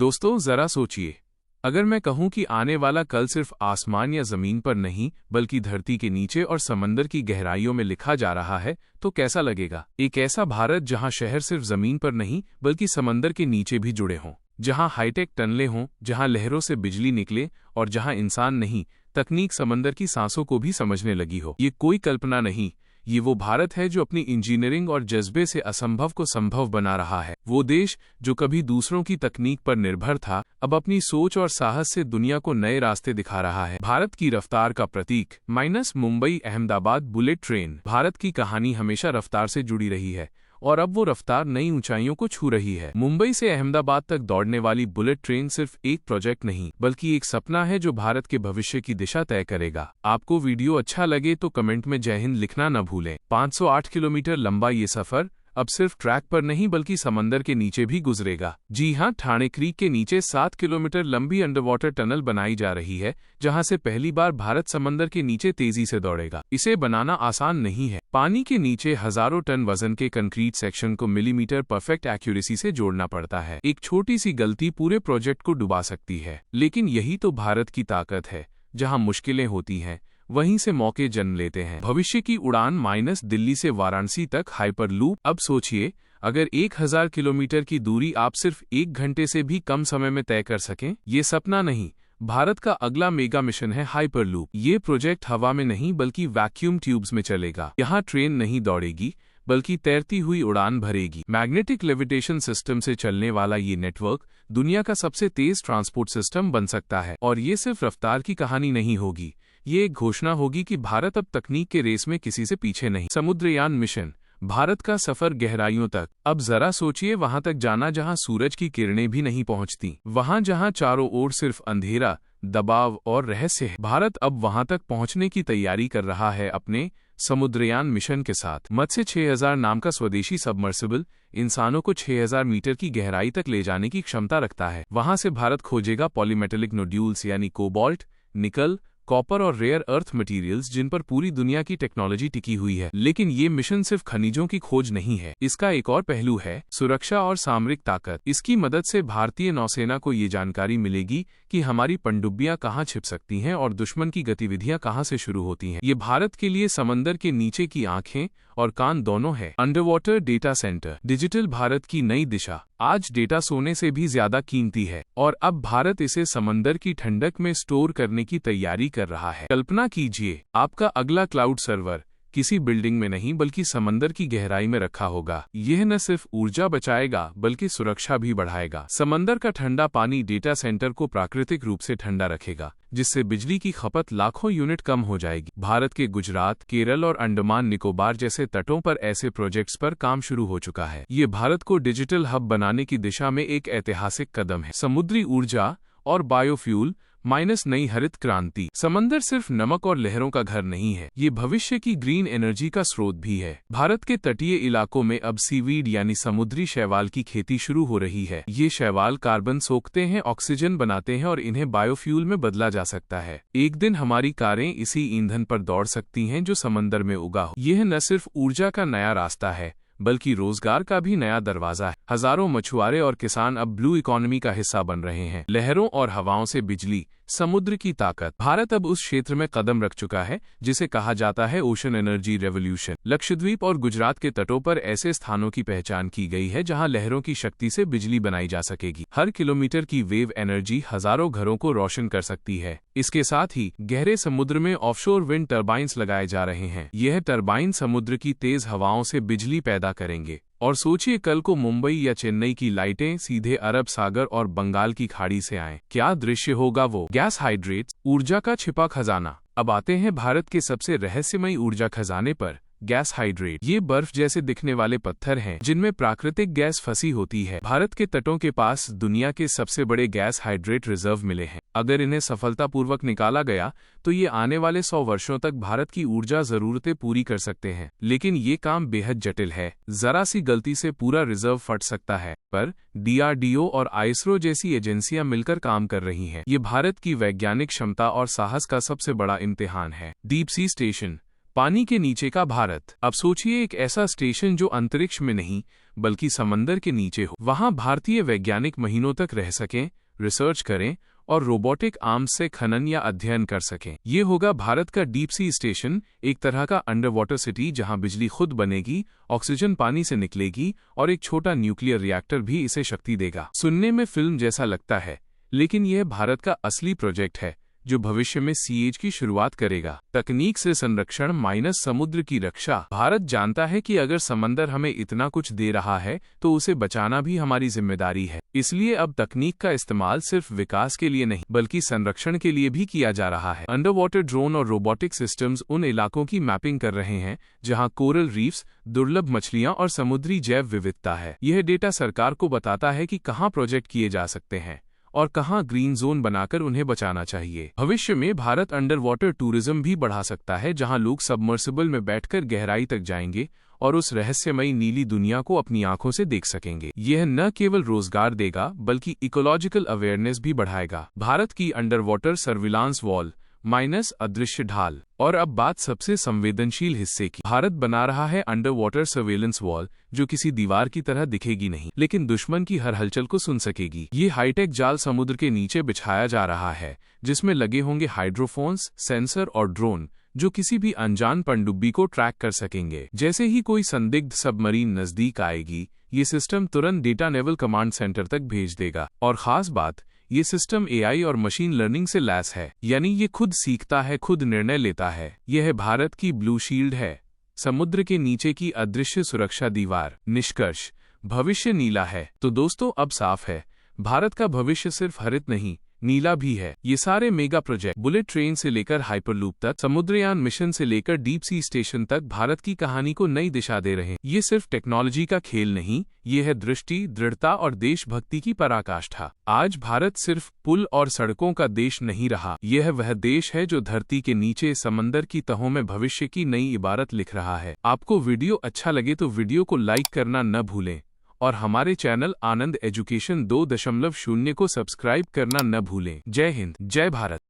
दोस्तों जरा सोचिए, अगर मैं कहूं कि आने वाला कल सिर्फ आसमान या जमीन पर नहीं बल्कि धरती के नीचे और समंदर की गहराइयों में लिखा जा रहा है तो कैसा लगेगा। एक ऐसा भारत जहां शहर सिर्फ जमीन पर नहीं बल्कि समंदर के नीचे भी जुड़े हों, जहां हाईटेक टनलें हों, जहां लहरों से बिजली निकले और जहां इंसान नहीं तकनीक समंदर की सांसों को भी समझने लगी हो। ये कोई कल्पना नहीं, ये वो भारत है जो अपनी इंजीनियरिंग और जज्बे से असंभव को संभव बना रहा है। वो देश जो कभी दूसरों की तकनीक पर निर्भर था, अब अपनी सोच और साहस से दुनिया को नए रास्ते दिखा रहा है। भारत की रफ्तार का प्रतीक मुंबई अहमदाबाद बुलेट ट्रेन। भारत की कहानी हमेशा रफ्तार से जुड़ी रही है और अब वो रफ्तार नई ऊंचाइयों को छू रही है। मुंबई से अहमदाबाद तक दौड़ने वाली बुलेट ट्रेन सिर्फ एक प्रोजेक्ट नहीं बल्कि एक सपना है जो भारत के भविष्य की दिशा तय करेगा। आपको वीडियो अच्छा लगे तो कमेंट में जय हिंद लिखना न भूलें। 508 किलोमीटर लंबा ये सफर अब सिर्फ ट्रैक पर नहीं बल्कि समंदर के नीचे भी गुजरेगा। जी हां, ठाणे क्रीक के नीचे 7 किलोमीटर लंबी अंडरवाटर टनल बनाई जा रही है, जहां से पहली बार भारत समंदर के नीचे तेजी से दौड़ेगा। इसे बनाना आसान नहीं है। पानी के नीचे हजारों टन वजन के कंक्रीट सेक्शन को मिलीमीटर परफेक्ट एक्यूरेसी से जोड़ना पड़ता है। एक छोटी सी गलती पूरे प्रोजेक्ट को डुबा सकती है, लेकिन यही तो भारत की ताकत है। जहां मुश्किलें होती हैं वहीं से मौके जन्म लेते हैं। भविष्य की उड़ान दिल्ली से वाराणसी तक हाइपरलूप। अब सोचिए, अगर 1000 किलोमीटर की दूरी आप सिर्फ 1 घंटे से भी कम समय में तय कर सकें। ये सपना नहीं, भारत का अगला मेगा मिशन है हाइपरलूप। ये प्रोजेक्ट हवा में नहीं बल्कि वैक्यूम ट्यूब्स में चलेगा। यहाँ ट्रेन नहीं दौड़ेगी बल्कि तैरती हुई उड़ान भरेगी। मैग्नेटिक लेविटेशन सिस्टम से चलने वाला ये नेटवर्क दुनिया का सबसे तेज ट्रांसपोर्ट सिस्टम बन सकता है। और ये सिर्फ रफ्तार की कहानी नहीं होगी, ये एक घोषणा होगी कि भारत अब तकनीक के रेस में किसी से पीछे नहीं। समुद्रयान मिशन, भारत का सफर गहराइयों तक। अब जरा सोचिए, वहां तक जाना जहां सूरज की किरणें भी नहीं पहुंचती, वहां जहां चारों ओर सिर्फ अंधेरा, दबाव और रहस्य है। भारत अब वहां तक पहुंचने की तैयारी कर रहा है अपने समुद्रयान मिशन के साथ। मत्स्य 6000 नाम का स्वदेशी सबमर्सिबल इंसानों को 6000 मीटर की गहराई तक ले जाने की क्षमता रखता है। वहां से भारत खोजेगा पॉलीमेटेलिक नोड्यूल्स यानी कोबाल्ट, निकल, कॉपर और रेयर अर्थ मटेरियल्स जिन पर पूरी दुनिया की टेक्नोलॉजी टिकी हुई है। लेकिन ये मिशन सिर्फ खनिजों की खोज नहीं है, इसका एक और पहलू है सुरक्षा और सामरिक ताकत। इसकी मदद से भारतीय नौसेना को ये जानकारी मिलेगी कि हमारी पनडुब्बियां कहां छिप सकती हैं और दुश्मन की गतिविधियां कहां से शुरू होती हैं। ये भारत के लिए समंदर के नीचे की आंखें और कान दोनों है। Underwater data centre, digital Bharat की नई दिशा। आज डेटा सोने से भी ज्यादा कीमती है और अब भारत इसे समंदर की ठंडक में स्टोर करने की तैयारी कर रहा है। कल्पना कीजिए, आपका अगला क्लाउड सर्वर किसी बिल्डिंग में नहीं बल्कि समंदर की गहराई में रखा होगा। यह न सिर्फ ऊर्जा बचाएगा बल्कि सुरक्षा भी बढ़ाएगा। समंदर का ठंडा पानी डेटा सेंटर को प्राकृतिक रूप से ठंडा रखेगा, जिससे बिजली की खपत लाखों यूनिट कम हो जाएगी। भारत के गुजरात, केरल और अंडमान निकोबार जैसे तटों पर ऐसे प्रोजेक्ट्स पर काम शुरू हो चुका है। ये भारत को डिजिटल हब बनाने की दिशा में एक ऐतिहासिक कदम है। समुद्री ऊर्जा और बायोफ्यूल नई हरित क्रांति। समंदर सिर्फ नमक और लहरों का घर नहीं है, ये भविष्य की ग्रीन एनर्जी का स्रोत भी है। भारत के तटीय इलाकों में अब सीवीड यानी समुद्री शैवाल की खेती शुरू हो रही है। ये शैवाल कार्बन सोखते हैं, ऑक्सीजन बनाते हैं और इन्हें बायोफ्यूल में बदला जा सकता है। एक दिन हमारी कारें इसी ईंधन पर दौड़ सकती हैं जो समंदर में उगा हो। यह न सिर्फ ऊर्जा का नया रास्ता है बल्कि रोजगार का भी नया दरवाजा है। हजारों मछुआरे और किसान अब ब्लू इकोनॉमी का हिस्सा बन रहे हैं। लहरों और हवाओं से बिजली, समुद्र की ताकत। भारत अब उस क्षेत्र में कदम रख चुका है जिसे कहा जाता है ओशन एनर्जी रेवोल्यूशन। लक्षद्वीप और गुजरात के तटों पर ऐसे स्थानों की पहचान की गई है जहां लहरों की शक्ति से बिजली बनाई जा सकेगी। हर किलोमीटर की वेव एनर्जी हजारों घरों को रोशन कर सकती है। इसके साथ ही गहरे समुद्र में ऑफशोर विंड टर्बाइन्स लगाए जा रहे हैं। यह टर्बाइन समुद्र की तेज हवाओं से बिजली पैदा करेंगे। और सोचिए, कल को मुंबई या चेन्नई की लाइटें सीधे अरब सागर और बंगाल की खाड़ी से आएं। क्या दृश्य होगा वो। गैस हाइड्रेट्स, ऊर्जा का छिपा खजाना। अब आते हैं भारत के सबसे रहस्यमयी ऊर्जा खजाने पर, गैस हाइड्रेट। ये बर्फ जैसे दिखने वाले पत्थर हैं जिनमें प्राकृतिक गैस फंसी होती है। भारत के तटों के पास दुनिया के सबसे बड़े गैस हाइड्रेट रिजर्व मिले हैं। अगर इन्हें सफलतापूर्वक निकाला गया तो ये आने वाले 100 वर्षों तक भारत की ऊर्जा जरूरतें पूरी कर सकते हैं। लेकिन ये काम बेहद जटिल है। जरा सी गलती से पूरा रिजर्व फट सकता है, पर DRDO और आइसरो जैसी एजेंसियां मिलकर काम कर रही हैं। ये भारत की वैज्ञानिक क्षमता और साहस का सबसे बड़ा इम्तिहान है। डीप सी स्टेशन, पानी के नीचे का भारत। अब सोचिए एक ऐसा स्टेशन जो अंतरिक्ष में नहीं बल्कि समंदर के नीचे हो। वहां भारतीय वैज्ञानिक महीनों तक रह सकें, रिसर्च करें और रोबोटिक आर्म्स से खनन या अध्ययन कर सकें। ये होगा भारत का डीप सी स्टेशन, एक तरह का अंडर वाटर सिटी जहां बिजली खुद बनेगी, ऑक्सीजन पानी से निकलेगी और एक छोटा न्यूक्लियर रिएक्टर भी इसे शक्ति देगा। सुनने में फिल्म जैसा लगता है, लेकिन यह भारत का असली प्रोजेक्ट है जो भविष्य में सीएज की शुरुआत करेगा। तकनीक से संरक्षण माइनस समुद्र की रक्षा। भारत जानता है कि अगर समंदर हमें इतना कुछ दे रहा है तो उसे बचाना भी हमारी जिम्मेदारी है। इसलिए अब तकनीक का इस्तेमाल सिर्फ विकास के लिए नहीं बल्कि संरक्षण के लिए भी किया जा रहा है। अंडर वाटर ड्रोन और रोबोटिक सिस्टम्स उन इलाकों की मैपिंग कर रहे हैं जहां कोरल रीफ्स, दुर्लभ मछलियां और समुद्री जैव विविधता है। यह डेटा सरकार को बताता है कि कहां प्रोजेक्ट किए जा सकते हैं और कहां ग्रीन जोन बनाकर उन्हें बचाना चाहिए। भविष्य में भारत अंडर वाटर टूरिज्म भी बढ़ा सकता है, जहां लोग सबमर्सिबल में बैठकर गहराई तक जाएंगे और उस रहस्यमयी नीली दुनिया को अपनी आंखों से देख सकेंगे। यह न केवल रोजगार देगा बल्कि इकोलॉजिकल अवेयरनेस भी बढ़ाएगा। भारत की under water surveillance wall minus अदृश्य ढाल। और अब बात सबसे संवेदनशील हिस्से की। भारत बना रहा है अंडर वाटर सर्वेलेंस वॉल जो किसी दीवार की तरह दिखेगी नहीं लेकिन दुश्मन की हर हलचल को सुन सकेगी। ये हाईटेक जाल समुद्र के नीचे बिछाया जा रहा है जिसमें लगे होंगे हाइड्रोफोन्स, सेंसर और ड्रोन जो किसी भी अनजान पनडुब्बी को ट्रैक कर सकेंगे। जैसे ही कोई संदिग्ध सबमरीन नजदीक आएगी, ये सिस्टम तुरंत डेटा नेवल कमांड सेंटर तक भेज देगा। और खास बात, ये सिस्टम एआई और मशीन लर्निंग से लैस है, यानी ये खुद सीखता है, खुद निर्णय लेता है। यह भारत की ब्लू शील्ड है, समुद्र के नीचे की अदृश्य सुरक्षा दीवार। निष्कर्ष, भविष्य नीला है। तो दोस्तों अब साफ है, भारत का भविष्य सिर्फ हरित नहीं नीला भी है। ये सारे मेगा प्रोजेक्ट, बुलेट ट्रेन से लेकर हाइपरलूप तक, समुद्रयान मिशन से लेकर डीप सी स्टेशन तक भारत की कहानी को नई दिशा दे रहे हैं। ये सिर्फ टेक्नोलॉजी का खेल नहीं, ये है दृष्टि, दृढ़ता और देशभक्ति की पराकाष्ठा। आज भारत सिर्फ पुल और सड़कों का देश नहीं रहा, यह वह देश है जो धरती के नीचे समंदर की तहों में भविष्य की नई इबारत लिख रहा है। आपको वीडियो अच्छा लगे तो वीडियो को लाइक करना न भूलें और हमारे चैनल आनंद एजुकेशन 2.0 को सब्सक्राइब करना न भूलें। जय हिंद, जय भारत।